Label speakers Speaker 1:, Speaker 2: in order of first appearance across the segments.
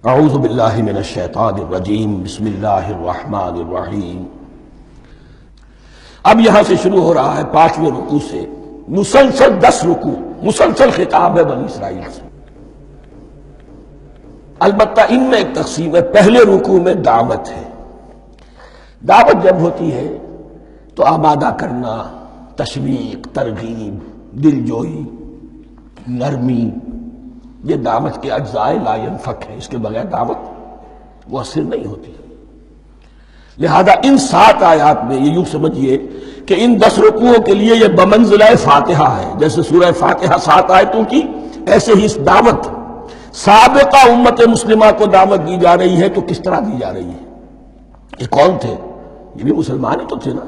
Speaker 1: اعوذ باللہ من الشیطان الرجیم بسم اللہ الرحمن الرحیم۔ اب یہاں سے شروع ہو رہا ہے 5ویں رکوع سے مسلسل 10 رکوع، مسلسل خطاب ہے بنی اسرائیل سے۔ البتہ ان میں ایک تقسیم ہے، پہلے رکوع میں دعوت ہے۔ دعوت جب ہوتی ہے تو آمادہ کرنا، تشویق، ترغیب، دل جوئی، نرمی، یہ دعوت کے اجزاء لا ينفک ہے، اس کے بغیر دعوت مؤثر نہیں ہوتی۔ لہذا ان 7 آیات میں یہ یوں سمجھیے کہ ان 10 رکوعوں کے لیے یہ بمنزلہ فاتحہ ہے۔ جیسے سورہ فاتحہ 7 آیتوں کی، ایسے ہی اس دعوت سابقہ امت مسلمہ کو دعوت دی جا رہی ہے۔ تو کس طرح دی جا رہی ہے؟ یہ کون تھے؟ یہ بھی مسلمان ہی تو تھے نا،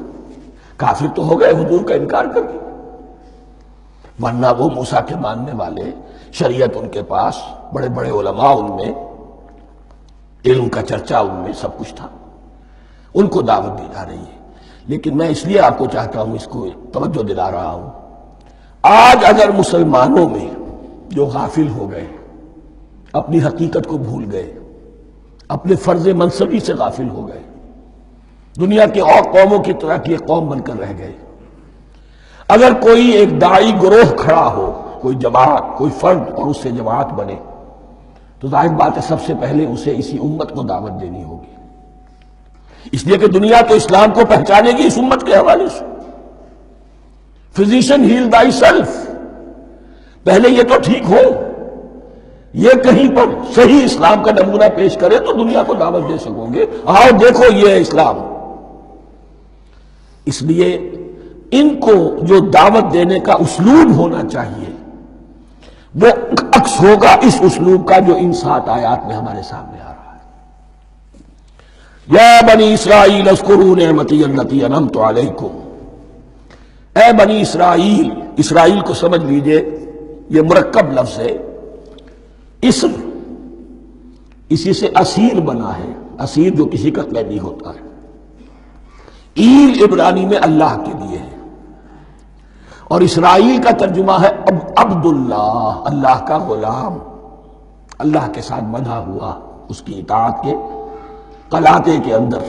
Speaker 1: کافر تو ہو گئے حضور کا انکار کر کے، ورنہ وہ موسیٰ کے ماننے والے، شریعت ان کے پاس، بڑے بڑے علماء ان میں، علم کا چرچا ان میں، سب کچھ تھا، ان کو دعوت دی جا رہی ہے۔ لیکن میں اس لیے آپ کو چاہتا ہوں، اس کو توجہ دلا رہا ہوں، آج اگر مسلمانوں میں جو غافل ہو گئے، اپنی حقیقت کو بھول گئے، اپنے فرض منصبی سے غافل ہو گئے، دنیا کے اور قوموں کی طرح کی ایک قوم بن کر رہ گئے، اگر کوئی ایک داعی گروہ کھڑا ہو، کوئی جماعت، کوئی فرد، اور اس سے جماعت بنے، تو ظاہر بات ہے سب سے پہلے اسے اسی امت کو دعوت دینی ہوگی، اس لیے کہ دنیا تو اسلام کو پہچانے گی اس امت کے حوالے سے۔ فزیشن ہیل تھائی سیلف، پہلے یہ تو ٹھیک ہو، یہ کہیں پر صحیح اسلام کا نمونہ پیش کرے تو دنیا کو دعوت دے سکو گے، آؤ دیکھو یہ ہے اسلام۔ اس لیے ان کو جو دعوت دینے کا اسلوب ہونا چاہیے وہ عکس ہوگا اس اسلوب کا جو ان 7 آیات میں ہمارے سامنے آ رہا ہے۔ یا بنی اسرائیل اذکروا نعمتی التی انعمت علیکم، اے بنی اسرائیل، اسرائیل کو سمجھ لیجئے یہ مرکب لفظ ہے، اسم، اسی سے اسیر بنا ہے، اسیر جو کسی کا قیدی ہوتا ہے۔ ایل عبرانی میں اللہ کے لیے ہے، اور اسرائیل کا ترجمہ ہے عبداللہ، اللہ کا غلام، اللہ کے ساتھ بندھا ہوا، اس کی اطاعت کے قلاتے کے اندر۔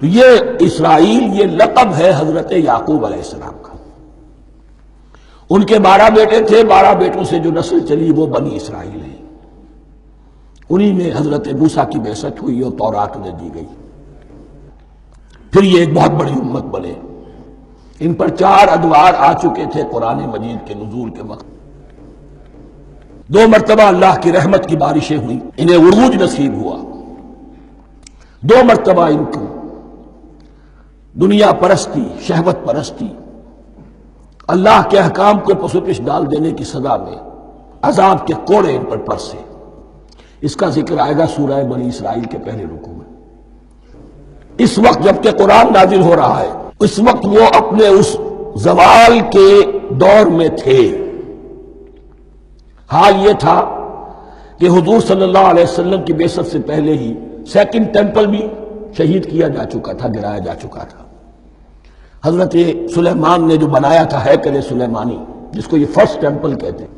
Speaker 1: تو یہ اسرائیل یہ لقب ہے حضرت یعقوب علیہ السلام کا۔ ان کے 12 بیٹے تھے، 12 بیٹوں سے جو نسل چلی وہ بنی اسرائیل ہے، انہی میں حضرت موسیٰ کی بعثت ہوئی اور تورات انہیں دی گئی، پھر یہ ایک بہت بڑی امت بنے۔ ان پر 4 ادوار آ چکے تھے قرآن مجید کے نزول کے وقت، 2 مرتبہ اللہ کی رحمت کی بارشیں ہوئیں، انہیں عروج نصیب ہوا، 2 مرتبہ ان کو دنیا پرستی، شہوت پرستی، اللہ کے احکام کو پس و پش ڈال دینے کی سزا میں عذاب کے کوڑے ان پر برسے۔ اس کا ذکر آئے گا سورہ بنی اسرائیل کے پہلے رکوع میں۔ اس وقت جب کہ قرآن نازل ہو رہا ہے، اس وقت وہ اپنے اس زوال کے دور میں تھے۔ حال یہ تھا کہ حضور صلی اللہ علیہ وسلم کی بعثت سے پہلے ہی 2nd ٹیمپل بھی شہید کیا جا چکا تھا، گرایا جا چکا تھا۔ حضرت سلیمان نے جو بنایا تھا ہیکل سلیمانی، جس کو یہ 1st ٹیمپل کہتے ہیں،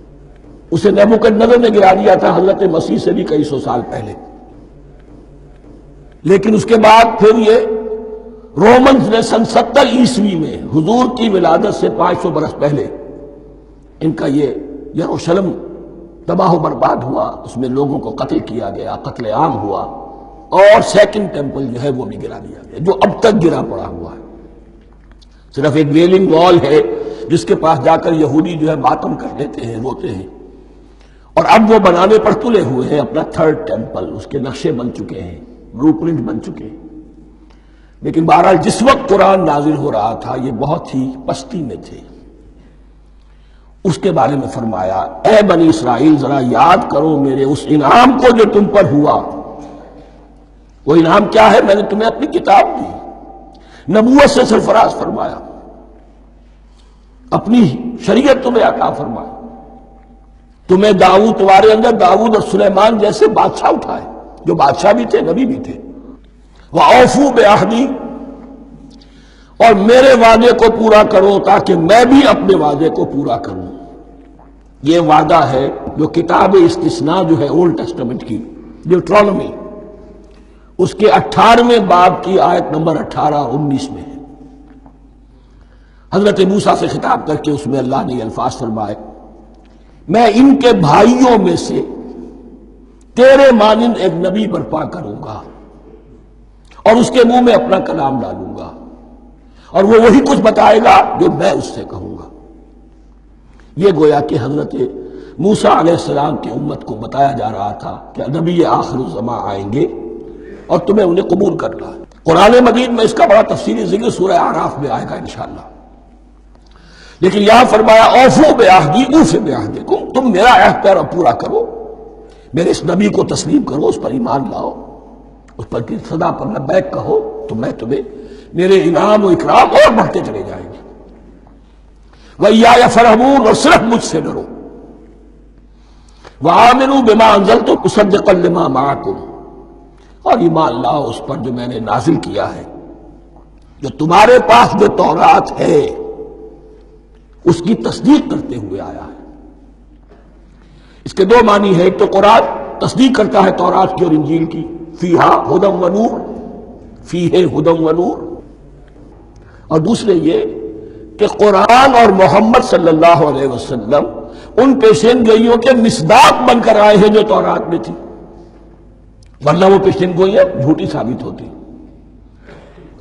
Speaker 1: اسے نیبوکدنضر نے گرا دیا تھا حضرت مسیح سے بھی کئی سو سال پہلے۔ لیکن اس کے بعد پھر یہ رومنز نے سن 70 عیسوی میں حضور کی ولادت سے 500 برس پہلے ان کا یہ یروشلم تباہ و برباد ہوا، اس میں لوگوں کو قتل کیا گیا، قتل عام ہوا، اور 2nd ٹیمپل جو ہے وہ بھی گرا دیا گیا، جو اب تک گرا پڑا ہوا ہے۔ صرف ایک ویلنگ وال ہے جس کے پاس جا کر یہودی جو ہے ماتم کر لیتے ہیں، روتے ہیں، اور اب وہ بنانے پر تلے ہوئے ہیں اپنا 3rd ٹیمپل، اس کے نقشے بن چکے ہیں، بلو پرنٹ بن چکے ہیں۔ لیکن بہرحال جس وقت قرآن نازل ہو رہا تھا یہ بہت ہی پستی میں تھے۔ اس کے بارے میں فرمایا، اے بنی اسرائیل ذرا یاد کرو میرے اس انعام کو جو تم پر ہوا۔ وہ انعام کیا ہے؟ میں نے تمہیں اپنی کتاب دی، نبوت سے سرفراز فرمایا، اپنی شریعت تمہیں عطا فرمائی، تمہیں داؤد، تمہارے اندر داؤد اور سلیمان جیسے بادشاہ اٹھائے، جو بادشاہ بھی تھے، نبی بھی تھے۔ وَأَوْفُوا بِعَهْدِي، اور میرے وعدے کو پورا کرو تاکہ میں بھی اپنے وعدے کو پورا کروں۔ یہ وعدہ ہے جو کتاب استثناء جو ہے اولڈ ٹیسٹمنٹ کی ڈیوٹرانومی، اس کے 18ویں باب کی آیت نمبر 18-19 میں ہے۔ حضرت موسیٰ سے خطاب کر کے اس میں اللہ نے یہ الفاظ فرمائے، میں ان کے بھائیوں میں سے تیرے مانند ایک نبی برپا کروں گا اور اس کے منہ میں اپنا کلام ڈالوں گا، اور وہ وہی کچھ بتائے گا جو میں اس سے کہوں گا۔ یہ گویا کہ حضرت موسیٰ علیہ السلام کی امت کو بتایا جا رہا تھا کہ نبی آخر الزمان آئیں گے اور تمہیں انہیں قبول کرنا ہے۔ قرآن مجید میں اس کا بڑا تفصیلی ذکر سورہ اعراف میں آئے گا انشاءاللہ، لیکن یہاں فرمایا اوفوا بعہدی اوف بعہدکم، تم میرا عہد پیرا پورا کرو، میرے اس نبی کو تسلیم کرو، اس پر ایمان لاؤ، اس پر کی صدا پر لبیک کہو، تو میں تمہیں میرے انعام و اکرام اور بڑھتے چلے جائیں گے۔ وَإِيَّايَ فَارْهَبُونِ، اور صرف مجھ سے ڈرو۔ وَآمِنُوا بِمَا أَنزَلْتُ مُصَدِّقًا لِمَا مَعَكُمْ، اور ایمان لاؤ اس پر جو میں نے نازل کیا ہے، جو تمہارے پاس جو تورات ہے اس کی تصدیق کرتے ہوئے آیا ہے۔ اس کے دو معنی ہے، ایک تو قرآن تصدیق کرتا ہے تورات کی اور انجیل کی، فیہا ھدی ونور، فیہ ھدی ونور، اور دوسرے یہ کہ قرآن اور محمد صلی اللہ علیہ وسلم ان پیشین گوئیوں کے مصداق بن کر آئے ہیں جو تورات میں تھی، ورنہ وہ پیشین گوئیاں جھوٹی ثابت ہوتی۔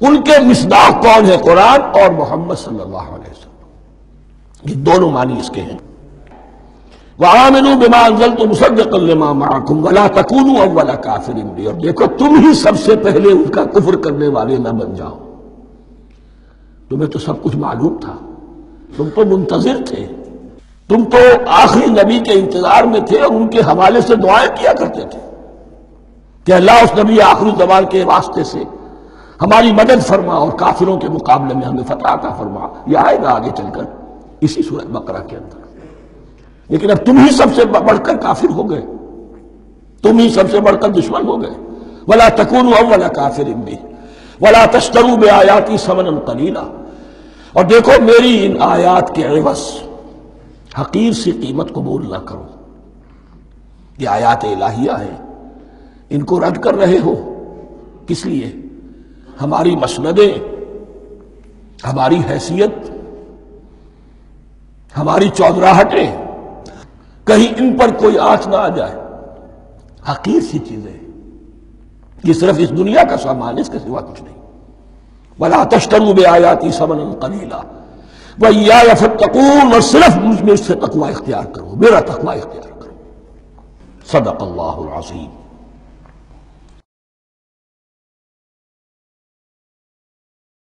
Speaker 1: ان کے مصداق کون ہے؟ قرآن اور محمد صلی اللہ علیہ وسلم، یہ دونوں معنی اس کے ہیں۔ وَآمِنُوا بِمَا أَنزَلْتُ مُصَدِّقًا لِمَا مَعَكُمْ وَلَا تَكُونُوا أَوَّلَ كَافِرٍ بِهِ، اور دیکھو تم ہی سب سے پہلے ان کا کفر کرنے والے نہ بن جاؤ۔ تمہیں تو سب کچھ معلوم تھا، تم تو منتظر تھے، تم تو آخری نبی کے انتظار میں تھے اور ان کے حوالے سے دعائیں کیا کرتے تھے کہ اللہ اس نبی آخری زمان کے واسطے سے ہماری مدد فرما اور کافروں کے مقابلے میں ہمیں فتح عطا فرما۔ یہ آئے گا آگے چل کر اسی سورۃ بقرہ کے اندر۔ لیکن اب تم ہی سب سے بڑھ کر کافر ہو گئے، تم ہی سب سے بڑھ کر دشمن ہو گئے۔ وَلَا تَكُونُوا أَوَّلَ كَافِرٍ بِهِ وَلَا تَشْتَرُوا بِآيَاتِي ثَمَنًا قَلِيلًا، اور دیکھو میری ان آیات کے عوض حقیر سی قیمت قبول نہ کرو۔ یہ آیات الہیہ ہیں، ان کو رد کر رہے ہو کس لیے؟ ہماری مسندیں، ہماری حیثیت، ہماری چودراہٹیں، کہیں ان پر کوئی آنچ نہ آ جائے۔ حقیر سی چیزیں، یہ صرف اس دنیا کا سامان، اس کے سوا کچھ نہیں۔ وَلَا تَشْتَرُوا بِآيَاتِي ثَمَنًا قَلِيلًا وَإِيَّايَ فَاتَّقُونِ، اور صرف مجھ میں سے تقوی اختیار کرو، میرا تقوی اختیار کرو۔ صدق اللہ العظیم۔